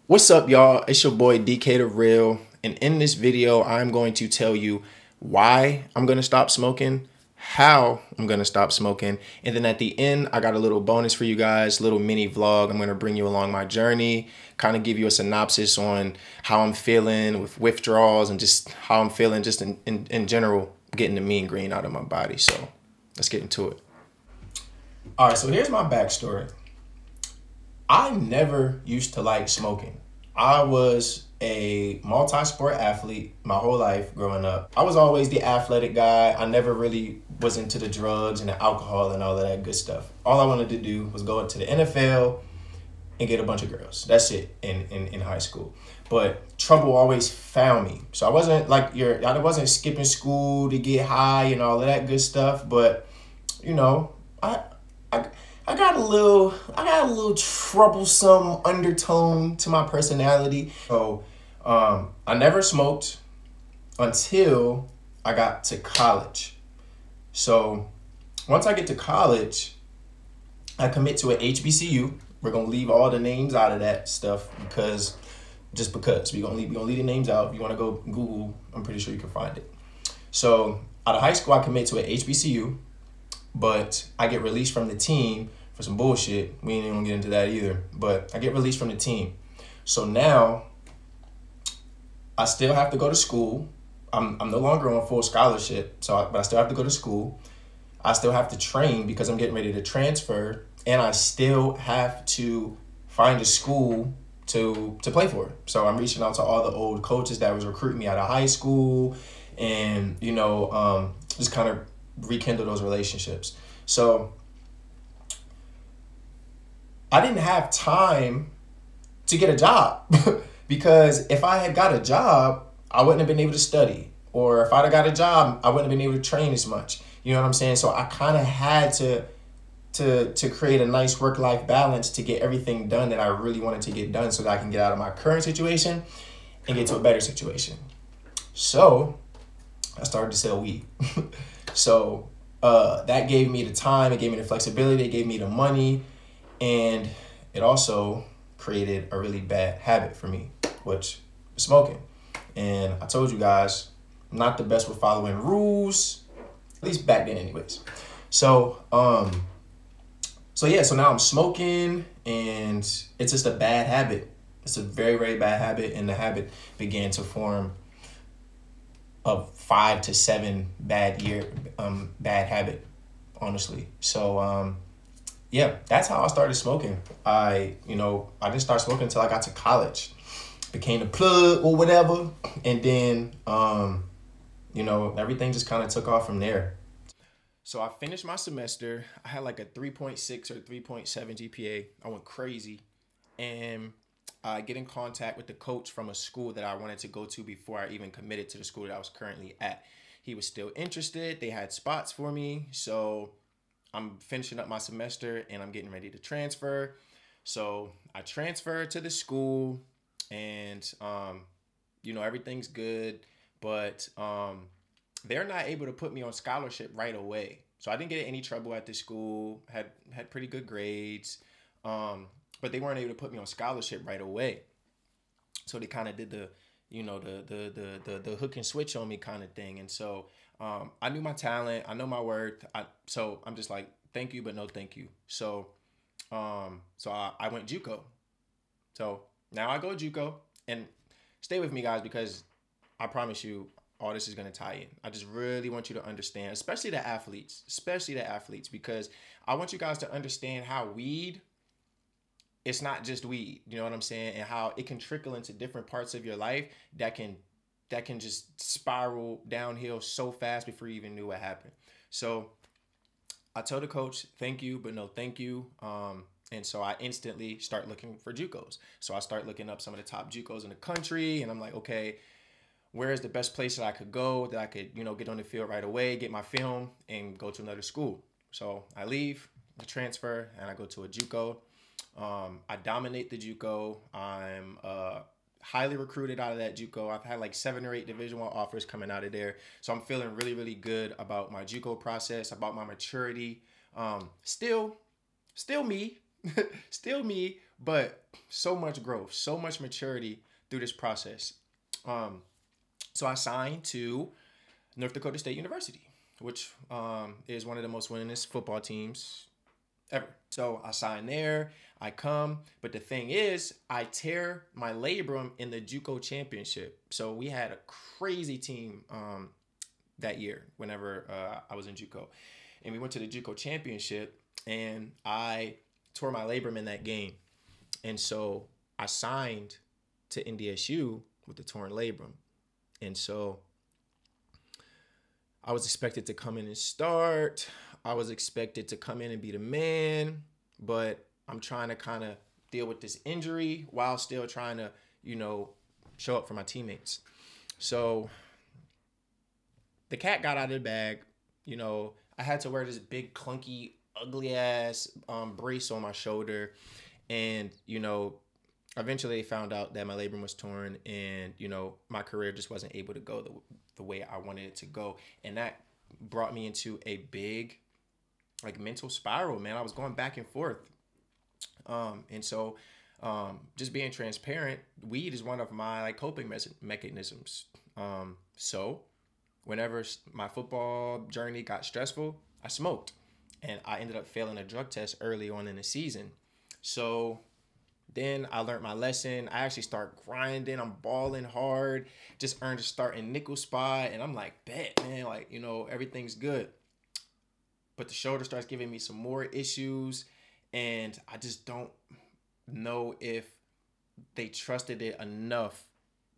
What's up, y'all? It's your boy DK the Real, and in this video, I'm going to tell you why I'm going to stop smoking, how I'm going to stop smoking, and then at the end, I got a little bonus for you guys, little mini vlog. I'm going to bring you along my journey, kind of give you a synopsis on how I'm feeling with withdrawals and just how I'm feeling just in general, getting the mean green out of my body. So let's get into it. All right, so here's my backstory. I never used to like smoking. I was a multi-sport athlete my whole life growing up. I was always the athletic guy. I never really was into the drugs and the alcohol and all of that good stuff. All I wanted to do was go into the NFL and get a bunch of girls. That's it in high school. But trouble always found me. So I wasn't like I wasn't skipping school to get high and all of that good stuff. But you know, I got a little troublesome undertone to my personality. So I never smoked until I got to college. So once I get to college, I commit to an HBCU. We're gonna leave all the names out of that stuff because we're gonna leave the names out. If you wanna go Google, I'm pretty sure you can find it. So out of high school, I commit to an HBCU, but I get released from the team for some bullshit. We ain't even gonna get into that either. But I get released from the team. So now I still have to go to school. I'm no longer on full scholarship, but I still have to go to school. I still have to train because I'm getting ready to transfer, and I still have to find a school to play for. So I'm reaching out to all the old coaches that was recruiting me out of high school, and just kind of rekindle those relationships. So I didn't have time to get a job because if I had got a job, I wouldn't have been able to study. Or if I'd have got a job, I wouldn't have been able to train as much. You know what I'm saying? So I kind of had to create a nice work-life balance to get everything done that I really wanted to get done so that I can get out of my current situation and get to a better situation. So I started to sell weed. So that gave me the time, it gave me the flexibility, it gave me the money, and it also created a really bad habit for me, which was smoking. And I told you guys, I'm not the best with following rules, at least back then anyways. So so now I'm smoking, and it's just a bad habit. It's a very, very bad habit, and the habit began to form a 5 to 7 bad habit, honestly. So yeah, that's how I started smoking. I didn't start smoking until I got to college, became a plug or whatever, and then everything just kind of took off from there. So I finished my semester. I had like a 3.6 or 3.7 GPA. I went crazy, and I get in contact with the coach from a school that I wanted to go to before I even committed to the school that I was currently at. He was still interested. They had spots for me. So I'm finishing up my semester and I'm getting ready to transfer. So I transferred to the school, and everything's good, but they're not able to put me on scholarship right away. So I didn't get in any trouble at this school, had pretty good grades, but they weren't able to put me on scholarship right away. So they kind of did the hook and switch on me kind of thing. And so I knew my talent, I know my worth. So I'm just like, thank you, but no thank you. So I went JUCO. So now I go JUCO, and stay with me, guys, because I promise you all this is going to tie in. I just really want you to understand, especially the athletes, because I want you guys to understand how weed, it's not just weed, you know what I'm saying? And how it can trickle into different parts of your life that can just spiral downhill so fast before you even knew what happened. So I told the coach, thank you, but no thank you. And so I instantly start looking for JUCOs. So I start looking up some of the top JUCOs in the country, and I'm like, okay, where is the best place that I could go, that I could, get on the field right away, get my film, and go to another school. So I leave the transfer, and I go to a JUCO. I dominate the JUCO. I'm highly recruited out of that JUCO. I've had like 7 or 8 Division I offers coming out of there. So I'm feeling really, really good about my JUCO process, about my maturity. Still me, Still me, but so much growth, so much maturity through this process. So I signed to North Dakota State University, which is one of the most winningest football teams ever. So I signed there, I come, but the thing is, I tear my labrum in the JUCO championship. So we had a crazy team that year whenever I was in JUCO. And we went to the JUCO championship, and I tore my labrum in that game. And so I signed to NDSU with the torn labrum. And so I was expected to come in and start. I was expected to come in and be the man, but I'm trying to kind of deal with this injury while still trying to, show up for my teammates. So the cat got out of the bag. I had to wear this big, clunky, ugly ass brace on my shoulder. And, eventually they found out that my labrum was torn, and, my career just wasn't able to go the way I wanted it to go. And that brought me into a big, mental spiral, man. I was going back and forth. And so just being transparent, weed is one of my coping mechanisms. So whenever my football journey got stressful, I smoked, and I ended up failing a drug test early on in the season. So then I learned my lesson. I actually start grinding. I'm balling hard. Just earned a start in nickel spot. And I'm like, bet, man, everything's good. But the shoulder starts giving me some more issues. And I just don't know if they trusted it enough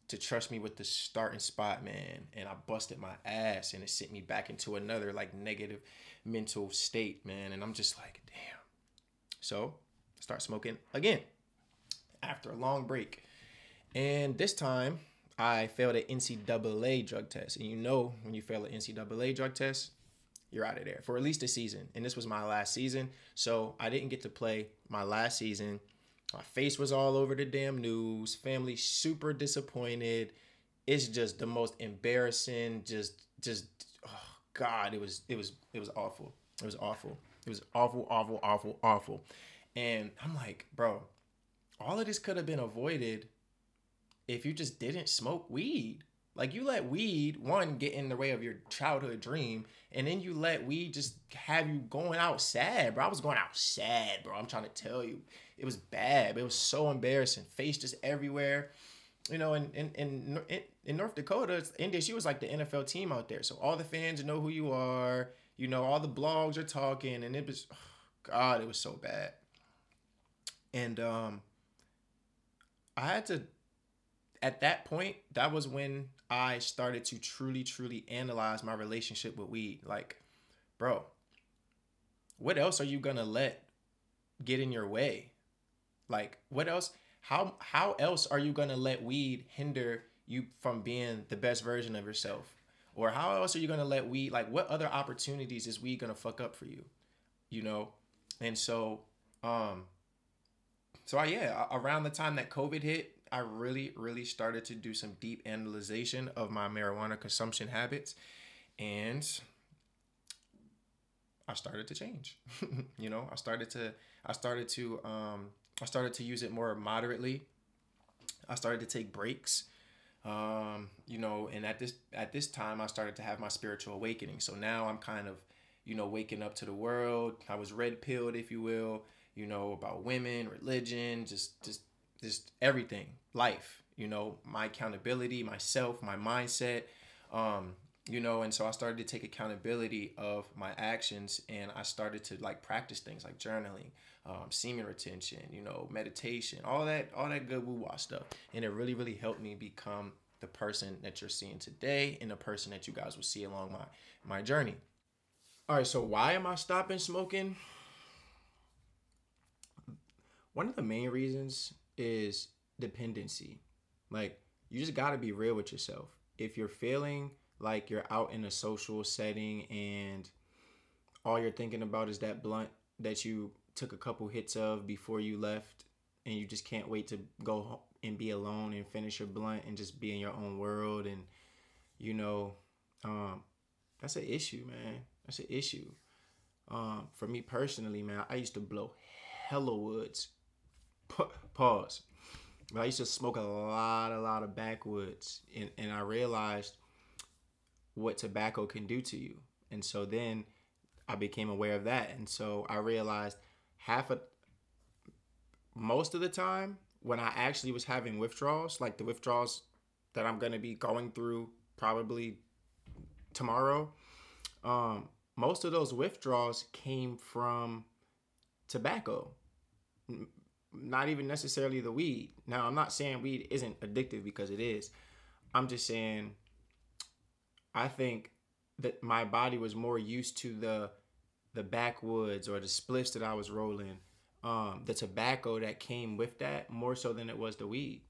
to trust me with the starting spot, man. And I busted my ass, and it sent me back into another negative mental state, man. And I'm just like, damn. So I start smoking again after a long break. And this time I failed an NCAA drug test. And when you fail an NCAA drug test, you're out of there for at least a season. And this was my last season. So I didn't get to play my last season. My face was all over the damn news. Family super disappointed. It's just the most embarrassing, oh God, it was awful. It was awful. It was awful. And I'm like, bro, all of this could have been avoided if you just didn't smoke weed. You let weed, one, get in the way of your childhood dream, and then you let weed just have you going out sad, bro. I was going out sad, bro. I'm trying to tell you. It was bad. It was so embarrassing. Face just everywhere. In North Dakota, NDSU was like the NFL team out there. So all the fans know who you are. All the blogs are talking, and it was, oh God, it was so bad. And I had to, at that point, that was when I started to truly analyze my relationship with weed. Bro, what else are you gonna let get in your way? What else? How else are you gonna let weed hinder you from being the best version of yourself? Or how else are you gonna let weed, what other opportunities is weed gonna fuck up for you? And so, around the time that COVID hit, I really started to do some deep analyzation of my marijuana consumption habits, and I started to change. I started to use it more moderately. I started to take breaks. And at this time I started to have my spiritual awakening. So now I'm kind of, waking up to the world. I was red pilled, if you will, about women, religion, just everything, life, my accountability, myself, my mindset, and so I started to take accountability of my actions, and I started to practice things like journaling, semen retention, meditation, all that good woo-wah stuff. And it really helped me become the person that you're seeing today and the person that you guys will see along my journey. All right, so why am I stopping smoking? One of the main reasons is dependency. You just got to be real with yourself. If you're feeling like you're out in a social setting and all you're thinking about is that blunt that you took a couple hits of before you left, and you just can't wait to go home and be alone and finish your blunt and just be in your own world, and that's an issue, man. That's an issue. For me personally, man, I used to blow hella woods. Pause. But I used to smoke a lot of backwoods, and I realized what tobacco can do to you. And so then I became aware of that. And so I realized most of the time when I actually was having withdrawals, like the withdrawals that I'm going to be going through probably tomorrow, most of those withdrawals came from tobacco, not even necessarily the weed. Now, I'm not saying weed isn't addictive, because it is. I'm just saying I think that my body was more used to the backwoods or the spliffs that I was rolling, the tobacco that came with that, more so than it was the weed.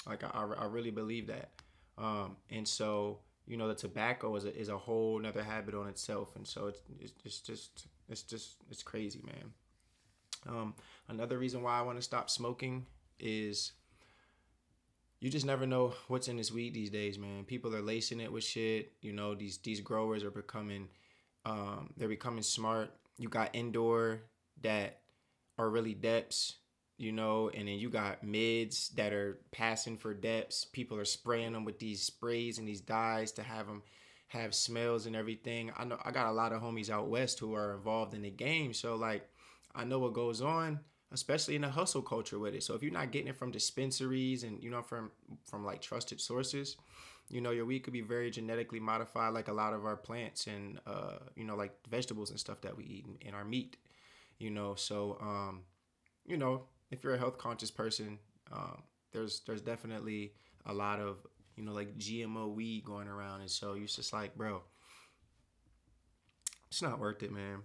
Like I really believe that. And so, you know, the tobacco is a whole nother habit on itself. And so it's crazy, man. Another reason why I want to stop smoking is you just never know what's in this weed these days, man. People are lacing it with shit. You know, these growers are becoming they're becoming smart. You got indoor that are really depths, you know, and then you got mids that are passing for depths. People are spraying them with these sprays and these dyes to have them have smells and everything. I know I got a lot of homies out west who are involved in the game, so like I know what goes on, especially in the hustle culture with it. So if you're not getting it from dispensaries and, you know, from like trusted sources, you know, your weed could be very genetically modified, like a lot of our plants and you know, like vegetables and stuff that we eat, and our meat, you know. So you know, if you're a health conscious person, there's definitely a lot of, you know, like GMO weed going around, and so you're just like, bro, it's not worth it, man.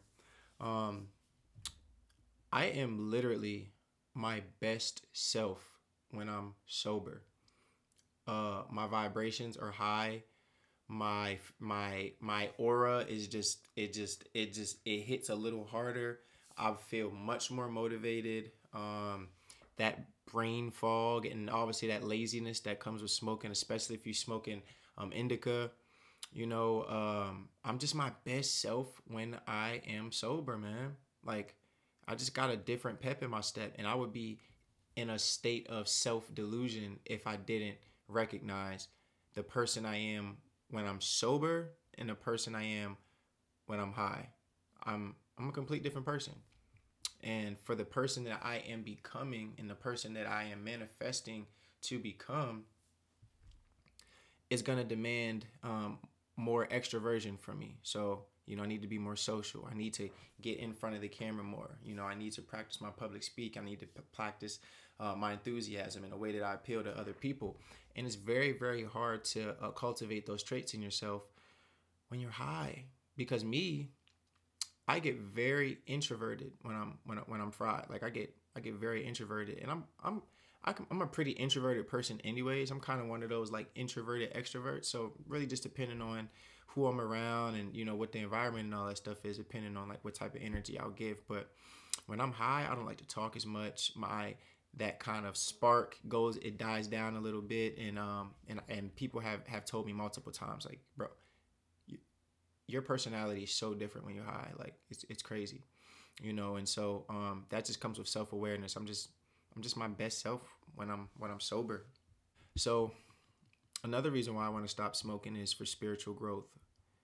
I am literally my best self when I'm sober. My vibrations are high. My aura is it hits a little harder. I feel much more motivated. That brain fog and obviously that laziness that comes with smoking, especially if you're smoking indica, you know, I'm just my best self when I am sober, man. Like, I just got a different pep in my step, and I would be in a state of self-delusion if I didn't recognize the person I am when I'm sober and the person I am when I'm high. I'm a complete different person. And for the person that I am becoming and the person that I am manifesting to become is going to demand more extroversion from me. So, you know, I need to be more social. I need to get in front of the camera more. You know, I need to practice my public speak. I need to practice my enthusiasm in a way that I appeal to other people. And it's very, very hard to cultivate those traits in yourself when you're high. Because I get very introverted when I'm fried. Like I get very introverted, and I'm a pretty introverted person anyways. I'm kind of one of those like introverted extroverts. So really just depending on who I'm around and, you know, what the environment and all that stuff is, depending on like what type of energy I'll give. But when I'm high, I don't like to talk as much. That kind of spark it dies down a little bit, and people have told me multiple times, like, bro, your personality is so different when you're high. Like it's crazy, you know. And so that just comes with self-awareness. I'm just my best self when I'm sober. So another reason why I want to stop smoking is for spiritual growth.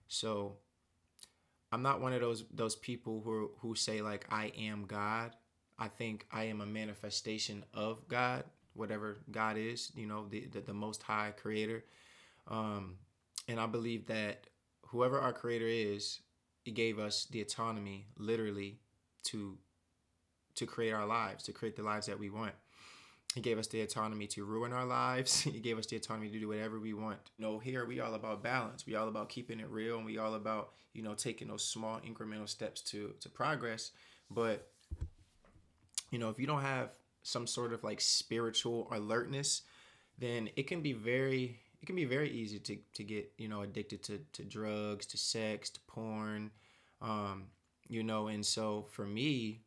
So I'm not one of those people who say like I am God. I think I am a manifestation of God, whatever God is, you know, the most high creator. And I believe that whoever our creator is, he gave us the autonomy literally to create our lives, to create the lives that we want. He gave us the autonomy to ruin our lives. He gave us the autonomy to do whatever we want. You know, here we all about balance. We all about keeping it real, and we all about, you know, taking those small incremental steps to progress. But, you know, if you don't have some sort of like spiritual alertness, then it can be very easy to get, you know, addicted to drugs, to sex, to porn, you know. And so for me,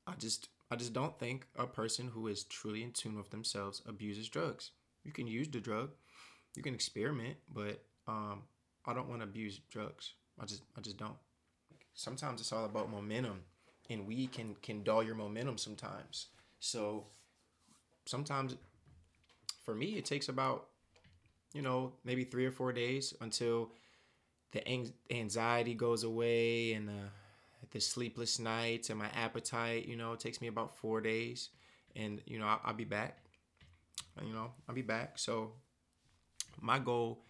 I just don't think a person who is truly in tune with themselves abuses drugs. You can use the drug, you can experiment, but I don't want to abuse drugs. I just don't. Sometimes it's all about momentum. and weed can dull your momentum sometimes. So sometimes for me, it takes about, maybe 3 or 4 days until the anxiety goes away, and the sleepless nights and my appetite. It takes me about 4 days, and I'll be back. I'll be back. So my goal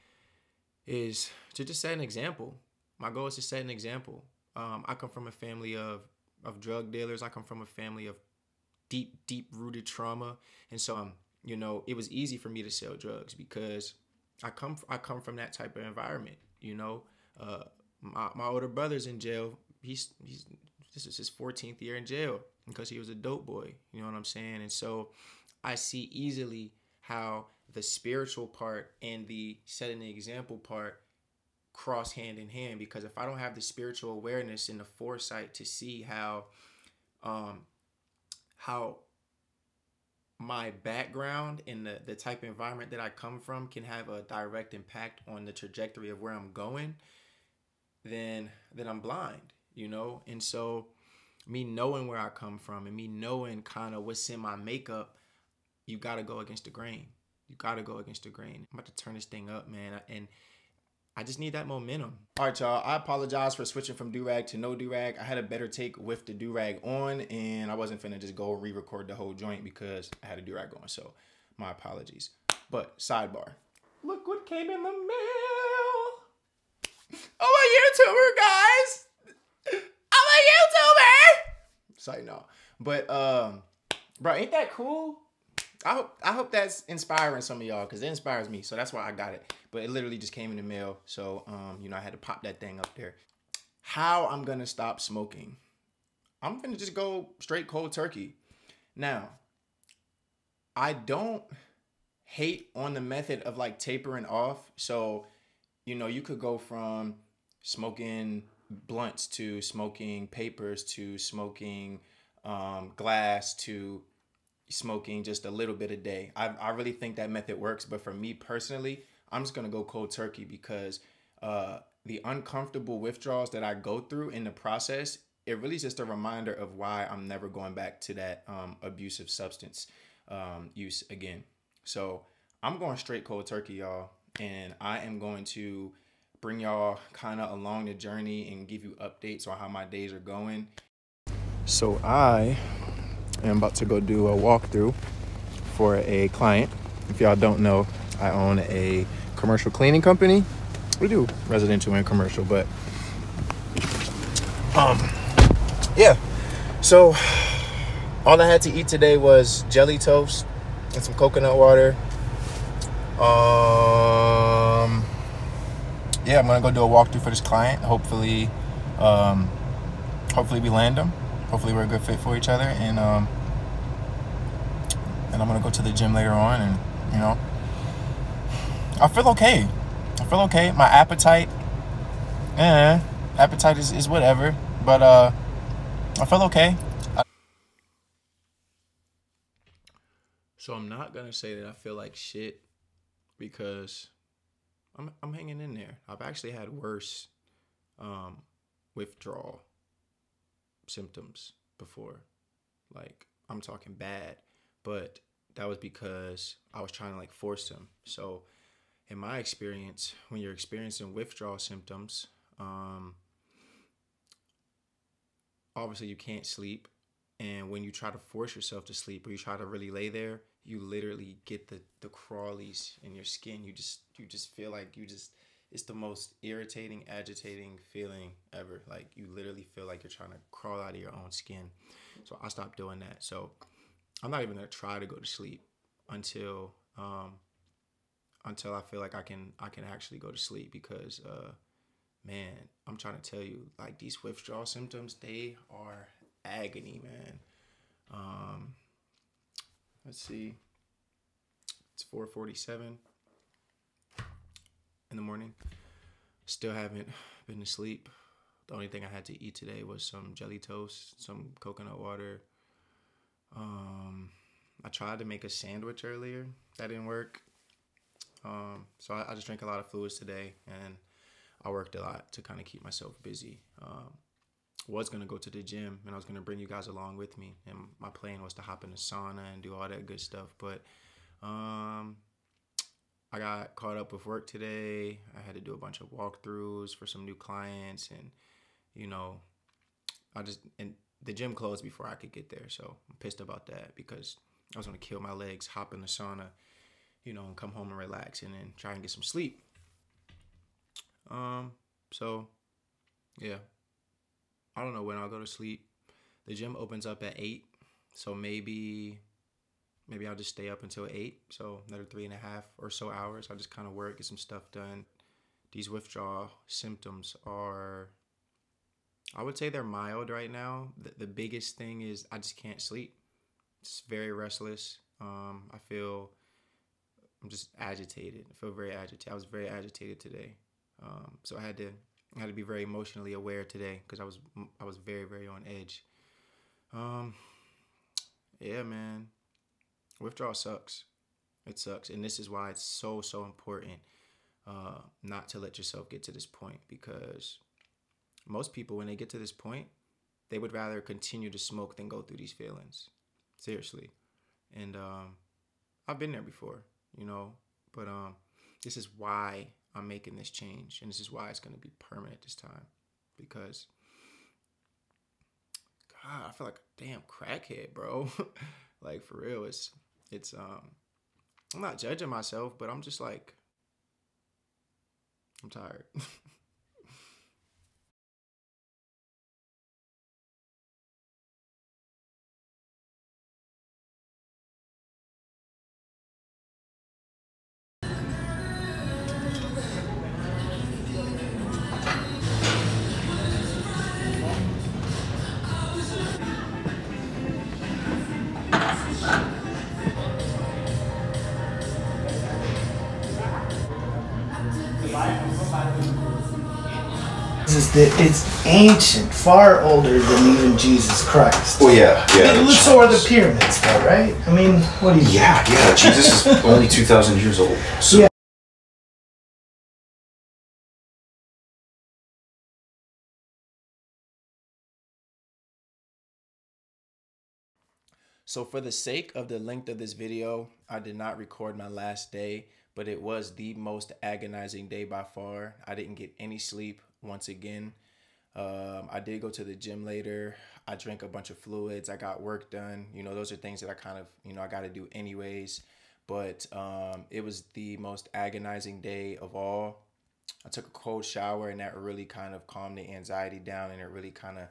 is to just set an example. My goal is to set an example. I come from a family of drug dealers. I come from a family of deep rooted trauma, and so it was easy for me to sell drugs because I come from that type of environment. My older brother's in jail. He's this is his 14th year in jail because he was a dope boy. You know what I'm saying? And so I see easily how the spiritual part and the setting the example part cross hand in hand, because if I don't have the spiritual awareness and the foresight to see how my background and the type of environment that I come from can have a direct impact on the trajectory of where I'm going, then I'm blind, And so me knowing where I come from and me knowing kind of what's in my makeup, you got to go against the grain. You got to go against the grain. I'm about to turn this thing up, man. And I just need that momentum. All right, y'all. I apologize for switching from do-rag to no do-rag. I had a better take with the do-rag on, and I wasn't finna just go re-record the whole joint because I had a do-rag on. So my apologies. But sidebar. Look what came in the mail. I'm a YouTuber, guys. I'm a YouTuber. Sorry, no. But bro, ain't that cool? I hope that's inspiring some of y'all, because it inspires me. So that's why I got it. But it literally just came in the mail. So, I had to pop that thing up there. How I'm going to stop smoking. I'm going to just go straight cold turkey. Now, I don't hate on the method of like tapering off. So, you could go from smoking blunts to smoking papers to smoking glass to smoking just a little bit a day. I really think that method works, but for me personally, I'm just gonna go cold turkey because the uncomfortable withdrawals that I go through in the process, it really is just a reminder of why I'm never going back to that abusive substance use again. So I'm going straight cold turkey, y'all, and I am going to bring y'all kind of along the journey and give you updates on how my days are going. So I am about to go do a walkthrough for a client. If y'all don't know, I own a commercial cleaning company. We do residential and commercial, but yeah. So all I had to eat today was jelly toast and some coconut water. Yeah, I'm gonna go do a walkthrough for this client. Hopefully we land them. Hopefully we're a good fit for each other, and I'm gonna go to the gym later on, and I feel okay. My appetite is whatever, but I feel okay. So I'm not gonna say that I feel like shit, because I'm hanging in there. I've actually had worse withdrawal symptoms before. Like, I'm talking bad, but that was because I was trying to like force them. So in my experience, when you're experiencing withdrawal symptoms, obviously you can't sleep. And when you try to force yourself to sleep, or you try to really lay there, you literally get the crawlies in your skin. You just feel like it's the most irritating, agitating feeling ever. Like, you literally feel like you're trying to crawl out of your own skin. So I stopped doing that. So I'm not even gonna try to go to sleep until I feel like I can actually go to sleep, because man, I'm trying to tell you, like, these withdrawal symptoms, they are agony, man. Let's see. It's 4:47 in the morning. Still haven't been to sleep. The only thing I had to eat today was some jelly toast, some coconut water. I tried to make a sandwich earlier. That didn't work. So I just drank a lot of fluids today, and I worked a lot to kind of keep myself busy. was going to go to the gym, and I was going to bring you guys along with me. And my plan was to hop in the sauna and do all that good stuff. But I got caught up with work today. I had to do a bunch of walkthroughs for some new clients, and you know, and the gym closed before I could get there. So I'm pissed about that because I was gonna kill my legs, hop in the sauna, you know, and come home and relax and then try and get some sleep. So yeah, I don't know when I'll go to sleep. The gym opens up at 8, so maybe I'll just stay up until 8. So another 3.5 or so hours. I'll just kind of work, get some stuff done. These withdrawal symptoms are, I would say they're mild right now. The biggest thing is I just can't sleep. It's very restless. I feel, I'm just agitated. I feel very agitated. I was very agitated today. So I had to be very emotionally aware today because I was very, very on edge. Yeah, man. Withdrawal sucks. It sucks. And this is why it's so, so important not to let yourself get to this point, because most people, when they get to this point, they would rather continue to smoke than go through these feelings. Seriously. And I've been there before, you know, but this is why I'm making this change. And this is why it's going to be permanent this time, because God, I feel like a damn crackhead, bro. Like, for real, it's I'm not judging myself, but I'm just like, I'm tired. Is that it's ancient, far older than even Jesus Christ. Well, yeah. So are the pyramids, though, right? I mean, what do you? Yeah. Jesus is only 2,000 years old. So. Yeah. So for the sake of the length of this video, I did not record my last day, but it was the most agonizing day by far. I didn't get any sleep once again. I did go to the gym later. I drank a bunch of fluids. I got work done. You know, those are things that I kind of, you know, I got to do anyways. But it was the most agonizing day of all. I took a cold shower, and that really kind of calmed the anxiety down, and it really kind of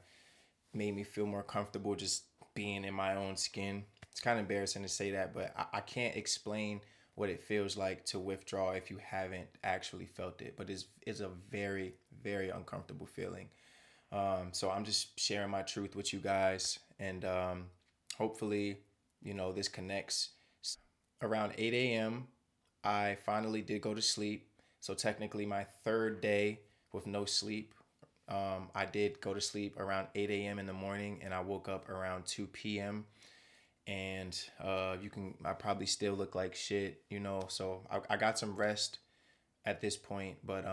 made me feel more comfortable just being in my own skin. It's kind of embarrassing to say that, but I can't explain what it feels like to withdraw if you haven't actually felt it. But it's a very, very uncomfortable feeling. So I'm just sharing my truth with you guys, and hopefully, you know, this connects. Around 8 a.m., I finally did go to sleep. So technically my third day with no sleep. I did go to sleep around 8 a.m. in the morning, and I woke up around 2 p.m. And I probably still look like shit, you know, so I got some rest at this point, but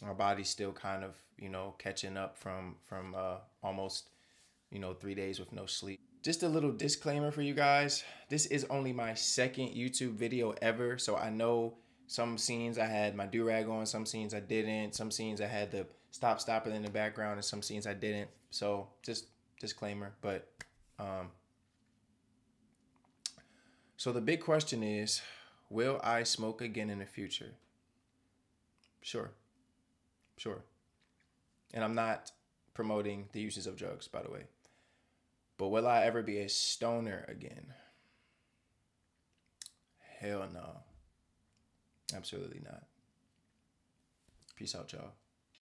my body's still kind of, you know, catching up from almost, you know, 3 days with no sleep. Just a little disclaimer for you guys. This is only my second YouTube video ever, so I know some scenes I had my do-rag on, some scenes I didn't, some scenes I had the stopper in the background, and some scenes I didn't. So just disclaimer. But so the big question is, will I smoke again in the future? Sure. And I'm not promoting the uses of drugs, by the way. But will I ever be a stoner again? Hell no. Absolutely not. Peace out, y'all.